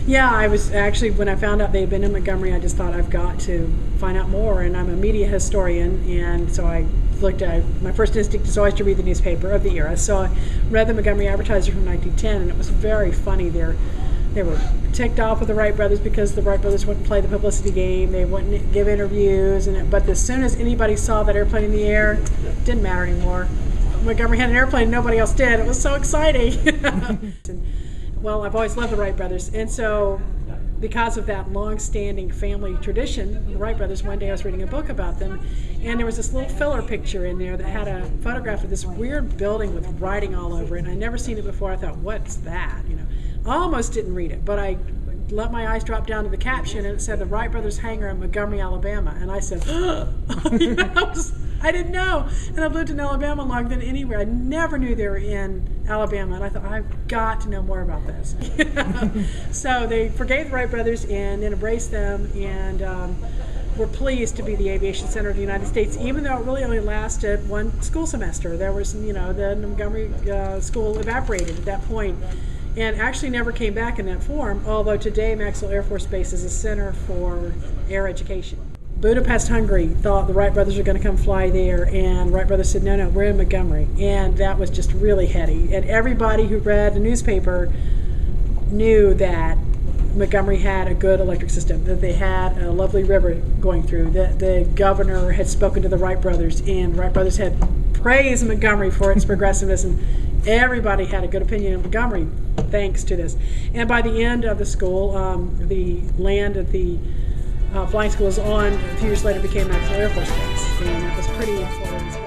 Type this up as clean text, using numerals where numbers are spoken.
Yeah, I was actually, when I found out they had been in Montgomery, I just thought I've got to find out more. And I'm a media historian, and so I looked at, my first instinct is always to read the newspaper of the era. So I read the Montgomery Advertiser from 1910, and it was very funny there. They were ticked off with the Wright Brothers because the Wright Brothers wouldn't play the publicity game. They wouldn't give interviews. But as soon as anybody saw that airplane in the air, it didn't matter anymore. Montgomery had an airplane, nobody else did. It was so exciting. Well, I've always loved the Wright Brothers. And so because of that long-standing family tradition, the Wright Brothers, one day I was reading a book about them, and there was this little filler picture in there that had a photograph of this weird building with writing all over it. And I'd never seen it before. I thought, what's that? I almost didn't read it, but I let my eyes drop down to the caption, and it said the Wright Brothers hangar in Montgomery, Alabama. And I said, I didn't know. And I've lived in Alabama longer than anywhere. I never knew they were in Alabama, and I thought, I've got to know more about this. So they forgave the Wright Brothers and then embraced them, and were pleased to be the aviation center of the United States, even though it really only lasted one school semester. There was, the Montgomery school evaporated at that point, and actually never came back in that form, although today Maxwell Air Force Base is a center for air education. Budapest, Hungary thought the Wright Brothers were going to come fly there, and Wright Brothers said, no, we're in Montgomery. And that was just really heady. And everybody who read the newspaper knew that Montgomery had a good electric system, that they had a lovely river going through, that the governor had spoken to the Wright Brothers, and Wright Brothers had praised Montgomery for its progressiveness, and everybody had a good opinion of Montgomery thanks to this. And by the end of the school, the land of the flying school was on, a few years later became Maxwell Air Force Base, and it was pretty important.